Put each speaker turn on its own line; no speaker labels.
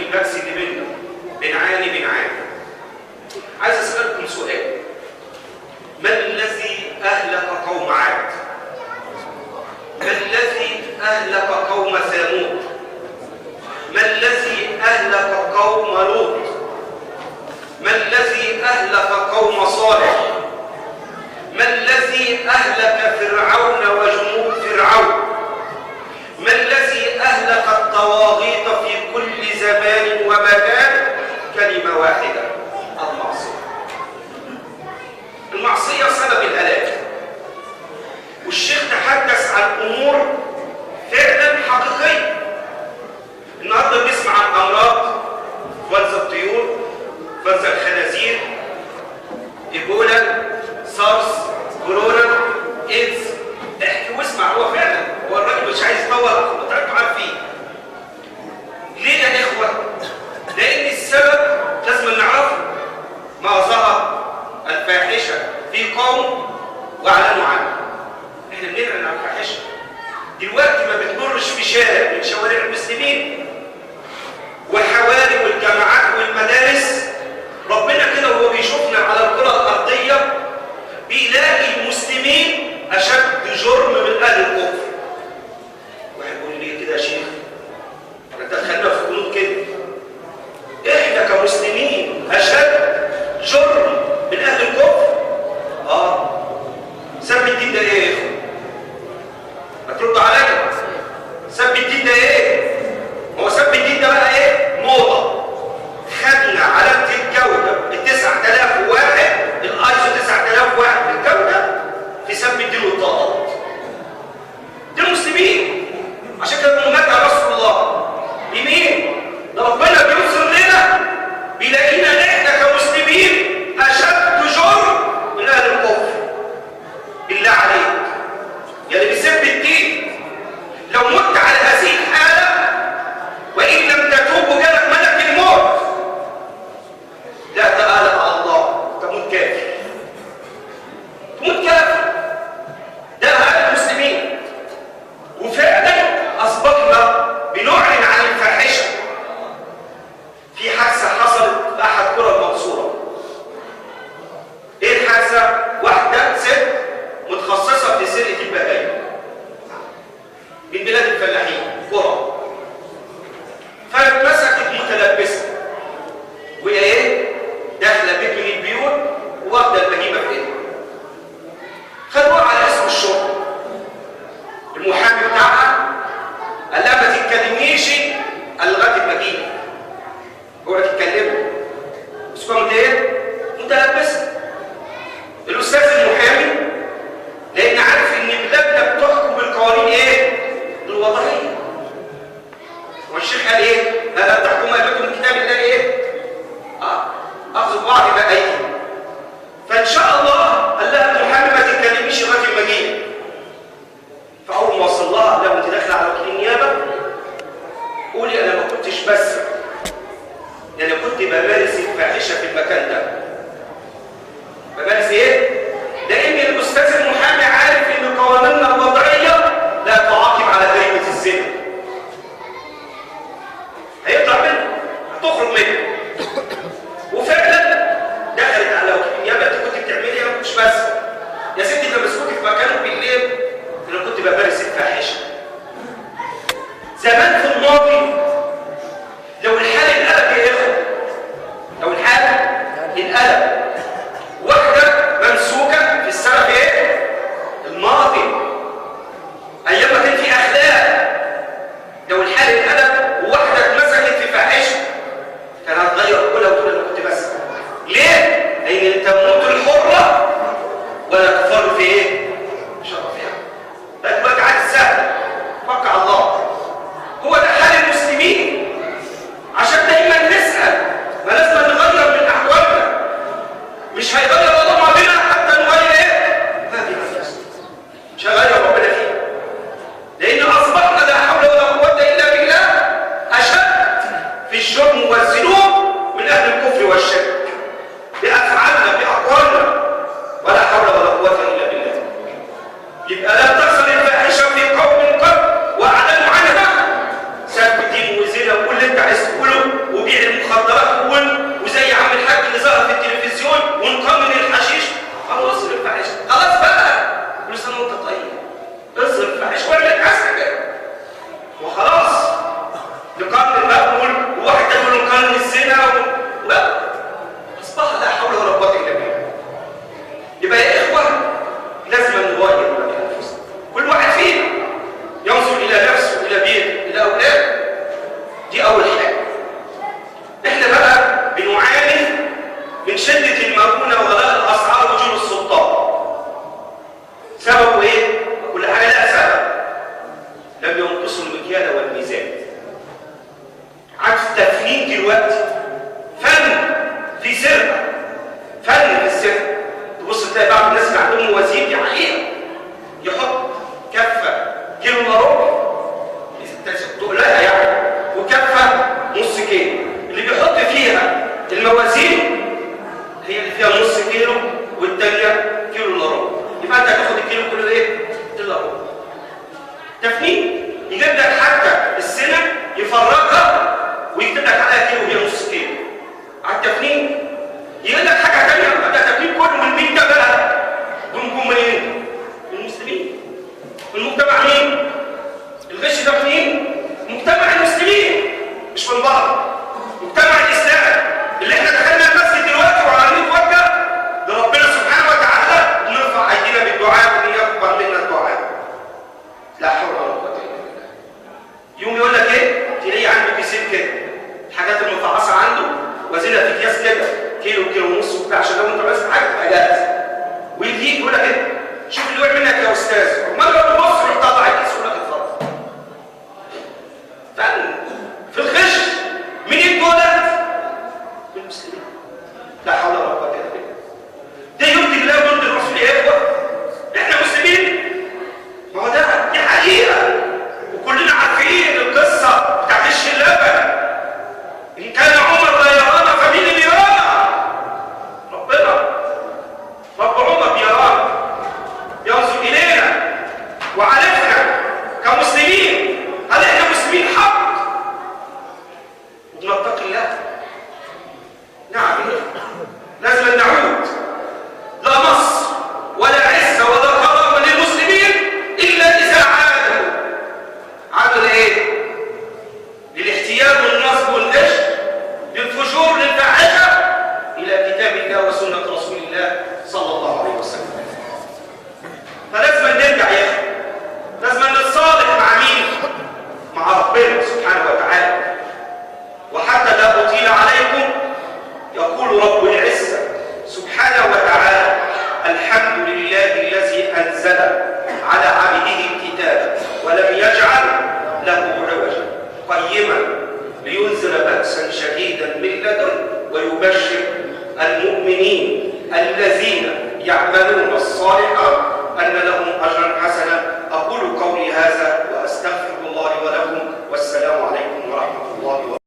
البأس اللي بيننا، بنعاني. عايز أسألكم سؤال: ما الذي أهلك قوم عاد؟ ما الذي أهلك قوم ثمود؟ ما الذي أهلك قوم لوط؟ ما الذي أهلك قوم صالح؟ ما الذي أهلك فرعون وجنود فرعون؟ ما الذي أهلك الطواغيت في كل زمان ومكان؟ كلمة واحدة: المعصية. المعصية سبب الهلاك. والشيخ تحدث عن أمور فعلا حقيقية. النهارده بنسمع عن أمراض: فلز الطيور، فلز الخنازير، إيبولا، سارس، كورونا، إيدز. احكي واسمع. هو فعلا الراجل مش عايز يطول، انتوا عارفين ليه يا إخوة؟ لأن السبب لازم نعرفه. ما ظهر الفاحشة في قوم وأعلنوا عنها. احنا بنعلن عن الفاحشة دلوقتي، ما بتمرش في شارع من شوارع المسلمين والحواري والجامعات والمدارس، ربنا كده وهو بيشوفنا على الكرة الأرضية بيلاقي المسلمين أشد جرم من أهل الكفر. واحد يقول لي كده يا شيخ، انت دخلنا في قنوط كده. احنا كمسلمين أشد جرم من أهل الكفر؟ سب الدين ده ايه يا اخوة؟ ما ترد عليا. سب الدين ده ايه؟ هو سب الدين ده بقى ايه؟ موضة. خدنا علامة الجودة ال 9000 واحد، الايزو 9000 واحد في الجودة في سب الدين والطاغوت. دي المسلمين. عشان كده بنقول مدح رسول الله بمين؟ ده ربنا بينصر لنا، بيلاقينا احنا كمسلمين اشد جرم من اهل الكفر. بالله عليك يا اللي بيسب الدين، لو مت على هذه الحالة وإن لم تتوب وجالك ملك الموت، لا تآلف على الله، تموت كافر. تموت كافر. ده هؤلاء المسلمين. وفعلا أصبحنا بنعلن عن الفاحشة. في حادثة حصلت في أحد قرى المنصورة. إيه الحادثة؟ واحدة ست متخصصة في سرقة البهايم من بلاد الفلاحين، قرى. فمسكت متلبسة وهي ايه؟ داخله بيت من البيوت واخده البهيمه في ايدها. خدوها على اسم الشرطه. المحامي بتاعها قال لها ما تتكلميش لغايه ما اجيلك. اوعي تتكلمي. بس كنت ايه؟ متلبسه. الاستاذ المحامي لان عارف ان بلادنا بتحكم بالقوانين ايه؟ الوضعيه. والشيخ قال ايه؟ لا تحكم ايديكم من كتاب الله ايه؟ اخذ بعض بقى ايدي. فان شاء الله قال لها المحامي ما تتكلميش لغايه ما اجيلك. فاول ما وصل لها قال لها انت داخله على وكيل النيابه، قولي انا ما كنتش بسرق، انا كنت بمارس الفاحشه في المكان ده. بمارس ايه؟ لان الاستاذ المحامي عارف ان قوانيننا الوضعيه لا تعاقب على جريمه الزنا. هيطلع منه، هتخرج منه. وفعلا دخلت على وكيل النيابه. انت كنت بتعملي ايه؟ ما كنتش بس يا ستي ده مسكوكي في مكانه بالليل، انا كنت بمارس الفاحشه. زمان في الماضي لو الحال انقلب يا اخوه، لو الحال انقلب، واحده ممسوكه في السنه في ايه؟ الماضي، ايام ما كان في اخلاق. لو الحال انقلب وواحده اتمسكت في فاحشه كان هتغير كلها وتقول انا كنت بس. ليه؟ لان انت موت الحره ولا كفار في ايه؟ شرفها. ده دلوقتي عادي سهل، توكل على الله. هو ده حال المسلمين. عشان دايما نسال، ما لازم نغير من احوالنا. مش هيغير الله ما بينا حتى نغير ايه؟ هذه النفس. مش هيغير ربنا فيه. لان اصبحنا لا حول ولا قوه الا بالله اشد في الجرم والذنوب من اهل الكفر والشرك، بافعالنا باقوالنا، ولا حول ولا قوه الا بالله. يبقى لا تحصل الفاحشه في قوم قد واعلنوا عنها سب دين وزنا وكل اللي انت عايز تقوله وبيع المخدرات وزي عم الحاج اللي ظهر في التلفزيون ونقنن الحشيش. الله اصرف فاحش. خلاص بقى، كل سنه وانت طيب، اصرف فاحش واعمل حسنه وخلاص. نقنن بقى وواحد يقول له نقنن الزنا لا، اصبح لا حول ولا قوه الا بالله. يبقى يا اخوه لازم نغير من انفسنا، كل واحد فينا ينظر الى نفسه، الى بيته، الى اولاده. دي اول حاجه. احنا بقى بنعاني من شده المرونه وغلاء الاسعار وجود السلطات. سببه ايه؟ كل حاجه لها سبب. لم ينقصوا المكيال والميزان. عكس التفنين دلوقتي فن في سرقه، فن في السرقه. تبص تلاقي بعض الناس اللي عندهم موازين دي حقيقه يحط كفه كيلو الا ربع تقلها يعني، وكفه نص كيلو. اللي بيحط فيها الموازين هي اللي فيها نص كيلو والثانيه كيلو الا ربع. يبقى انت هتاخد الكيلو كله ايه؟ الا ربع. تفنين. يجيب لك حتى السنه يفرغها ويكتب لك عليها كيلو وهي نص كيلو على التفنين. يجيب لك حاجه ثانيه بقى التفنين كله من مين ده بقى؟ جم منين؟ من المسلمين. المجتمع مين؟ الغش ده منين؟ مجتمع المسلمين مش من بعض. مجتمع الاسلام اللي احنا دخلنا المسجد دلوقتي وعمالين نتوجه لربنا سبحانه وتعالى ونرفع ايدينا بالدعاء وان يقبل منا الدعاء. لا حول ولا قوه الا بالله. يوم يقول لك ايه؟ تلاقيه عنده كيسين كده، الحاجات المفعصه عنده وزنها في اكياس كده كيلو كيلو ونص وبتاع، عشان لو انت بس حاجه تبقى جاهزه. ويجيك يقول لك ايه؟ شوف اللي وقع منك يا استاذ. امال لو تبص روح طلع الكيس يقول لك اتفضل. فن في الغش. مين دولت؟ من المسلمين. لا حول ولا قوه الا بالله. ده يرضي الله ويرضي الرسول يا اخوه. احنا مسلمين. ما هو ده دي حقيقه وكلنا عارفين القصه بتاعت الشلابه. ان كان عمر لا يرانا فمين اللي يرانا؟ ربنا. رب عمر بيرانا، ينظر الينا وعرفنا كمسلمين. هل احنا مسلمين حق وبنتقي الله؟ نعم. لازم نعود. لا نصر ولا عزه ولا كرامه للمسلمين الا اذا عادوا لايه؟ للاحتيال والنصب والغش، للفجور، للفاحشه، الى كتاب الله وسنه رسول الله صلى الله عليه وسلم. فلازم نرجع يا اخي، لازم نتصالح مع مين؟ مع ربنا سبحانه وتعالى. وحتى لا اطيل عليكم يقول رب العزه سبحانه وتعالى: الحمد لله الذي انزل على عبده الكتاب ولم يجعل له عوجا قيما لينذر بأسا شديدا من لدنه ويبشر المؤمنين الذين يعملون الصالحات أن لهم